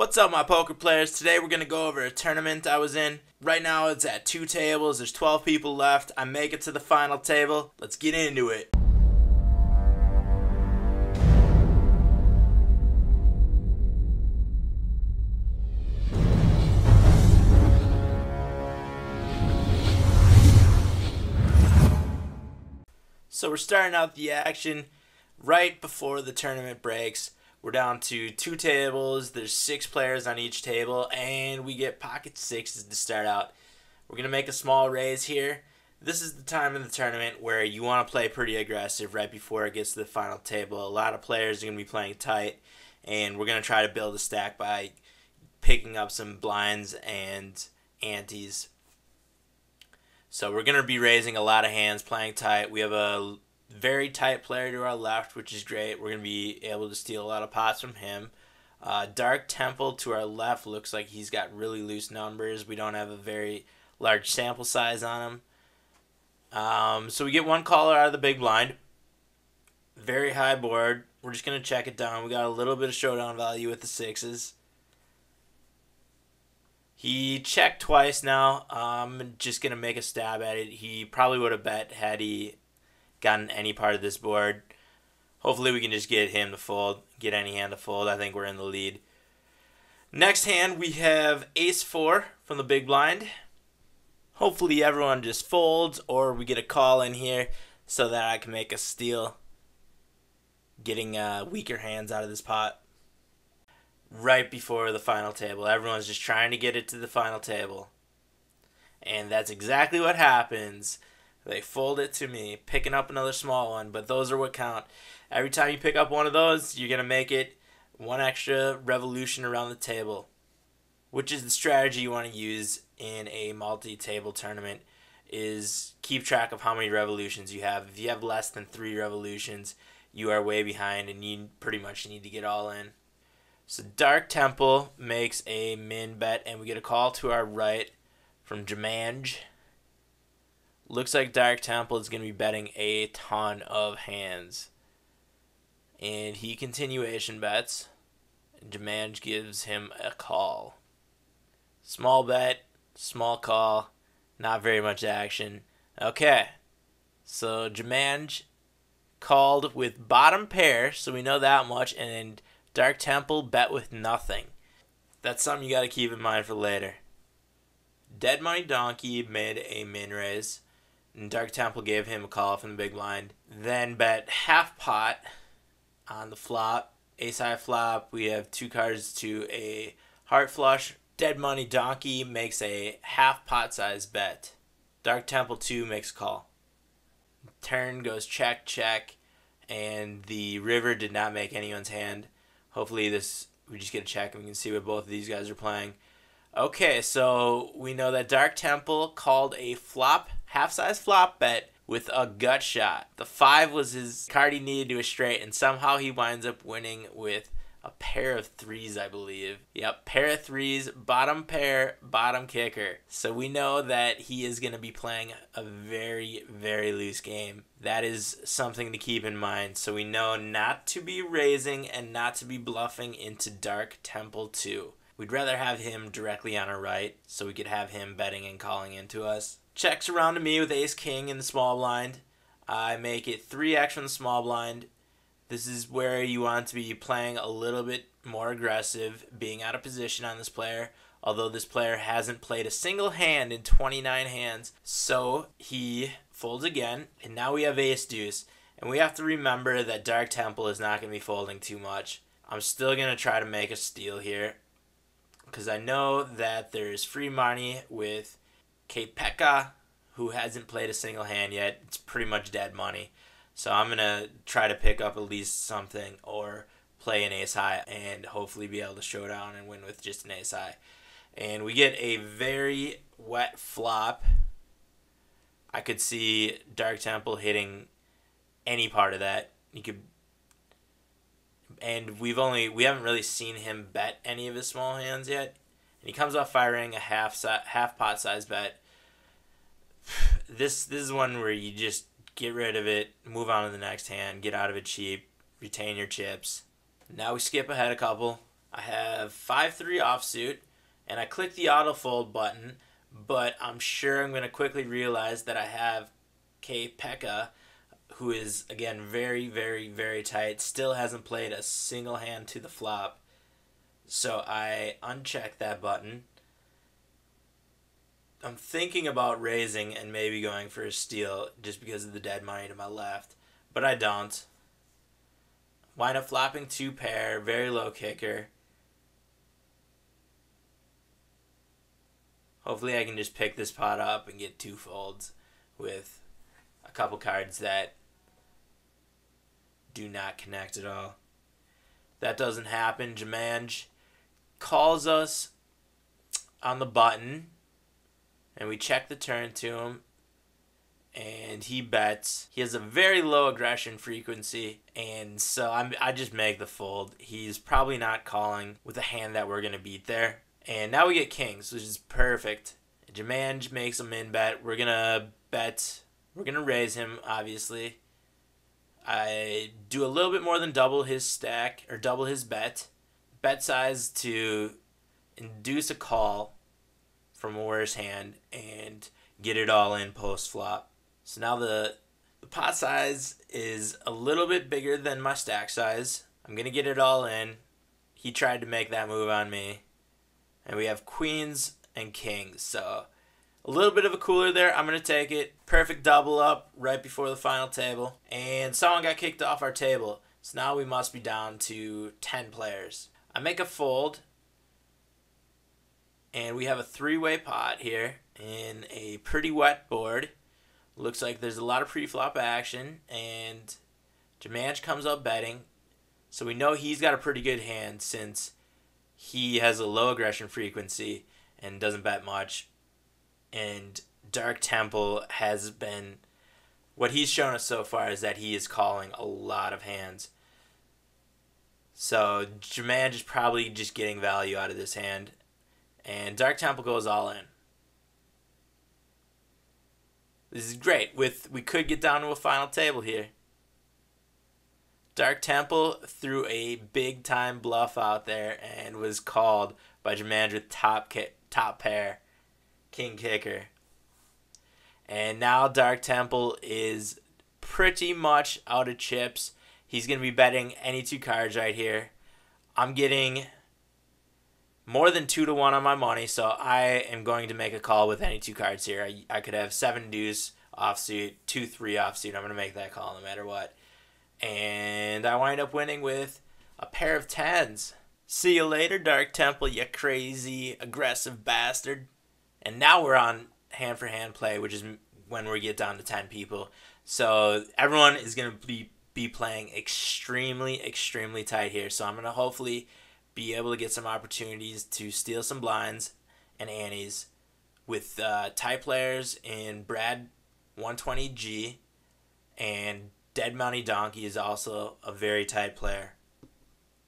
What's up, my poker players? Today we're going to go over a tournament I was in. Right now it's at 2 tables. There's 12 people left. I make it to the final table. Let's get into it. So we're starting out the action right before the tournament breaks. We're down to 2 tables. There's 6 players on each table, and we get pocket sixes to start out. We're going to make a small raise here. This is the time in the tournament where you want to play pretty aggressive right before it gets to the final table. A lot of players are going to be playing tight, and we're going to try to build a stack by picking up some blinds and antes. So we're going to be raising a lot of hands, playing tight. We have a very tight player to our left, which is great. We're going to be able to steal a lot of pots from him. Dark Temple to our left looks like he's got really loose numbers. We don't have a very large sample size on him. So we get one caller out of the big blind. Very high board. We're just going to check it down. We got a little bit of showdown value with the sixes. He checked twice now. I'm just going to make a stab at it. He probably would have bet had he gotten any part of this board. Hopefully we can just get him to fold, get any hand to fold. I think we're in the lead. Next hand we have ace-4 from the big blind. Hopefully everyone just folds, or we get a call in here so that I can make a steal, getting weaker hands out of this pot. Right before the final table, everyone's just trying to get it to the final table, and that's exactly what happens. They fold it to me, picking up another small one, but those are what count. Every time you pick up one of those, you're going to make it one extra revolution around the table, which is the strategy you want to use in a multi-table tournament, is keep track of how many revolutions you have. If you have less than 3 revolutions, you are way behind, and you pretty much need to get all in. So Dark Temple makes a min bet, and we get a call to our right from Jumanj. Looks like Dark Temple is going to be betting a ton of hands. And he continuation bets. And Jumanj gives him a call. Small bet, small call, not very much action. Okay, so Jumanj called with bottom pair, so we know that much. And Dark Temple bet with nothing. That's something you got to keep in mind for later. Dead Money Donkey made a min raise, and Dark Temple gave him a call from the big blind. Then bet half pot on the flop. Ace high flop, we have 2 cards to a heart flush. Dead Money Donkey makes a half pot size bet. Dark Temple 2 makes a call. Turn goes check, check, and the river did not make anyone's hand. Hopefully we just get a check and we can see what both of these guys are playing. Okay, so we know that Dark Temple called a flop, half-size flop bet with a gut shot. The 5 was his card he needed to a straight, and somehow he winds up winning with a pair of 3s, I believe. Yep, pair of 3s, bottom pair, bottom kicker. So we know that he is going to be playing a very, very loose game. That is something to keep in mind. So we know not to be raising and not to be bluffing into Dark Temple 2. We'd rather have him directly on our right, so we could have him betting and calling into us. Checks around to me with ace-king in the small blind. I make it 3x from the small blind. This is where you want to be playing a little bit more aggressive, being out of position on this player, although this player hasn't played a single hand in 29 hands. So he folds again, and now we have ace-deuce. And we have to remember that Dark Temple is not going to be folding too much. I'm still going to try to make a steal here, because I know that there's free money with Kpeka, who hasn't played a single hand yet. It's pretty much dead money. So I'm going to try to pick up at least something or play an ace high and hopefully be able to show down and win with just an ace high. And we get a very wet flop. I could see Dark Temple hitting any part of that. And we haven't really seen him bet any of his small hands yet. And he comes off firing a half pot size bet. This is one where you just get rid of it, move on to the next hand, get out of it cheap, retain your chips. Now we skip ahead a couple. I have 5-3 offsuit, and I click the auto fold button, but I'm sure I'm going to quickly realize that I have K Pekka, who is, again, very, very, very tight, still hasn't played a single hand to the flop. So I uncheck that button. I'm thinking about raising and maybe going for a steal just because of the dead money to my left, but I don't. Wind up flopping 2 pair, very low kicker. Hopefully I can just pick this pot up and get 2 folds with a couple cards that do not connect at all. That doesn't happen. Jumanj calls us on the button, and we check the turn to him, and he bets. He has a very low aggression frequency, and so I just make the fold. He's probably not calling with a hand that we're going to beat there. And now we get kings, which is perfect. Jumanj makes a min bet. We're going to bet. We're going to raise him, obviously. I do a little bit more than double his stack, or double his bet. Bet size to induce a call from a worse hand and get it all in post flop. So now the pot size is a little bit bigger than my stack size. I'm going to get it all in. He tried to make that move on me. And we have queens and kings. So a little bit of a cooler there. I'm going to take it. Perfect double up right before the final table. And someone got kicked off our table. So now we must be down to 10 players. I make a fold. And we have a 3-way pot here in a pretty wet board. Looks like there's a lot of pre-flop action. And Jumanj comes up betting. So we know he's got a pretty good hand since he has a low aggression frequency and doesn't bet much. And Dark Temple has been, what he's shown us so far is that he is calling a lot of hands. So Jumanj is probably just getting value out of this hand. And Dark Temple goes all in. This is great. We could get down to a final table here. Dark Temple threw a big-time bluff out there and was called by Jumanj with top pair, king kicker. And now Dark Temple is pretty much out of chips. He's going to be betting any 2 cards right here. I'm getting more than 2-1 on my money, so I am going to make a call with any 2 cards here. I could have 7 deuce offsuit, 2-3 offsuit. I'm going to make that call no matter what. And I wind up winning with a pair of 10s. See you later, Dark Temple, you crazy, aggressive bastard. And now we're on hand-for-hand play, which is when we get down to 10 people. So everyone is going to be playing extremely, extremely tight here. So I'm going to hopefully be able to get some opportunities to steal some blinds and antes with tight players in Brad 120G, and Dead Money Donkey is also a very tight player.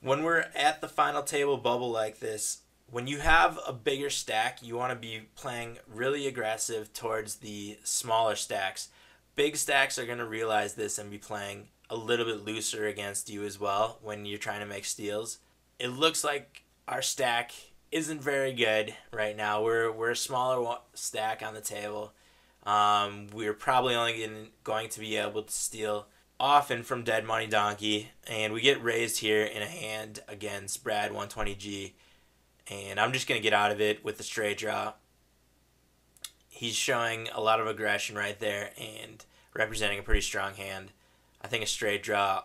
When we're at the final table bubble like this, when you have a bigger stack, you want to be playing really aggressive towards the smaller stacks. Big stacks are going to realize this and be playing a little bit looser against you as well when you're trying to make steals. It looks like our stack isn't very good right now. We're a smaller stack on the table. We're probably only going to be able to steal often from Dead Money Donkey, and we get raised here in a hand against Brad 120G, and I'm just going to get out of it with the straight draw. He's showing a lot of aggression right there and representing a pretty strong hand. I think a straight draw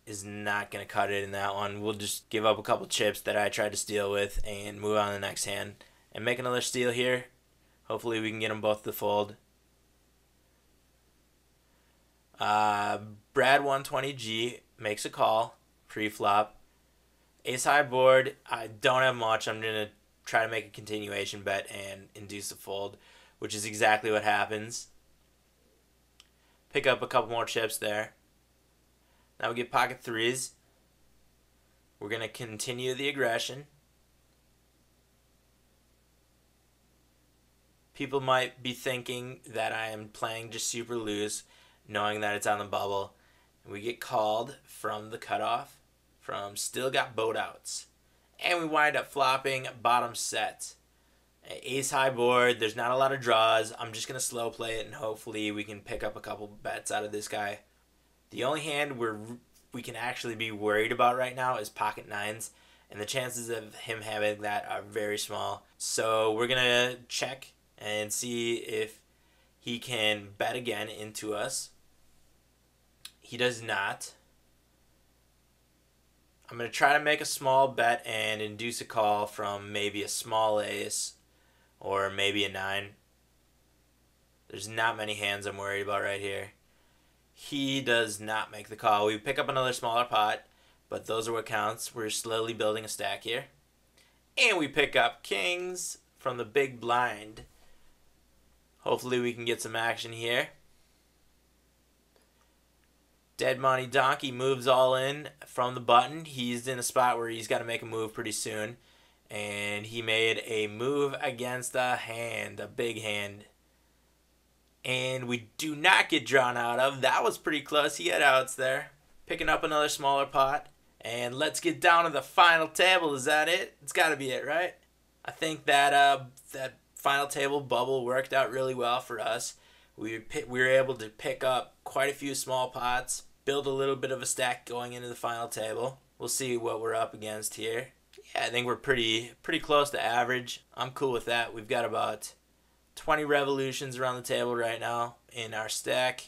is not going to cut it in that one. We'll just give up a couple chips that I tried to steal with and move on to the next hand and make another steal here. Hopefully we can get them both to fold. Brad 120G makes a call pre-flop. Ace high board. I don't have much. I'm going to try to make a continuation bet and induce a fold, which is exactly what happens. Pick up a couple more chips there. Now we get pocket threes. We're going to continue the aggression. People might be thinking that I am playing just super loose, knowing that it's on the bubble. And we get called from the cutoff from Still Got Boat Outs. And we wind up flopping bottom set. Ace high board, there's not a lot of draws. I'm just going to slow play it and hopefully we can pick up a couple bets out of this guy. The only hand we can actually be worried about right now is pocket nines, and the chances of him having that are very small. So we're going to check and see if he can bet again into us. He does not. I'm going to try to make a small bet and induce a call from maybe a small ace or maybe a 9. There's not many hands I'm worried about right here. He does not make the call. We pick up another smaller pot, but those are what counts. We're slowly building a stack here. And we pick up kings from the big blind. Hopefully we can get some action here. Dead Money Donkey moves all in from the button. He's in a spot where he's got to make a move pretty soon. And he made a move against a hand, a big hand. And we do not get drawn out of. That was pretty close. He had outs there. Picking up another smaller pot. And let's get down to the final table. Is that it? It's got to be it, right? I think that that final table bubble worked out really well for us. We were able to pick up quite a few small pots, build a little bit of a stack going into the final table. We'll see what we're up against here. Yeah, I think we're pretty close to average. I'm cool with that. We've got about 20 revolutions around the table right now in our stack.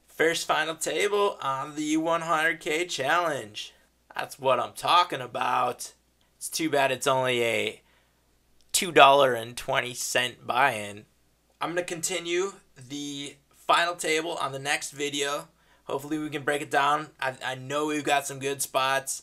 First final table on the 100K challenge. That's what I'm talking about. It's too bad it's only a $2.20 buy-in. I'm going to continue the final table on the next video. Hopefully we can break it down. I know we've got some good spots.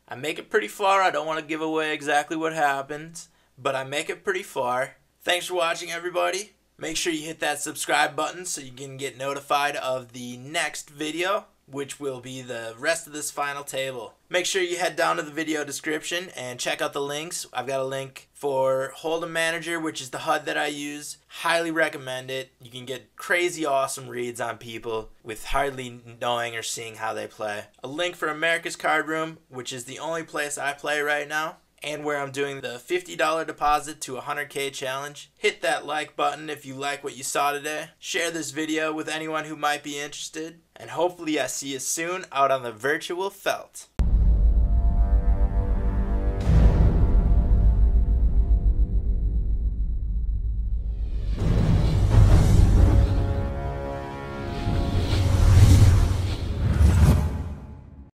I make it pretty far. I don't want to give away exactly what happens, but I make it pretty far. Thanks for watching, everybody. Make sure you hit that subscribe button so you can get notified of the next video, which will be the rest of this final table. Make sure you head down to the video description and check out the links. I've got a link for Hold'em Manager, which is the HUD that I use. Highly recommend it. You can get crazy awesome reads on people with hardly knowing or seeing how they play. A link for America's Card Room, which is the only place I play right now, and where I'm doing the $50 deposit to 100K challenge. Hit that like button if you like what you saw today. Share this video with anyone who might be interested. And hopefully I see you soon out on the virtual felt.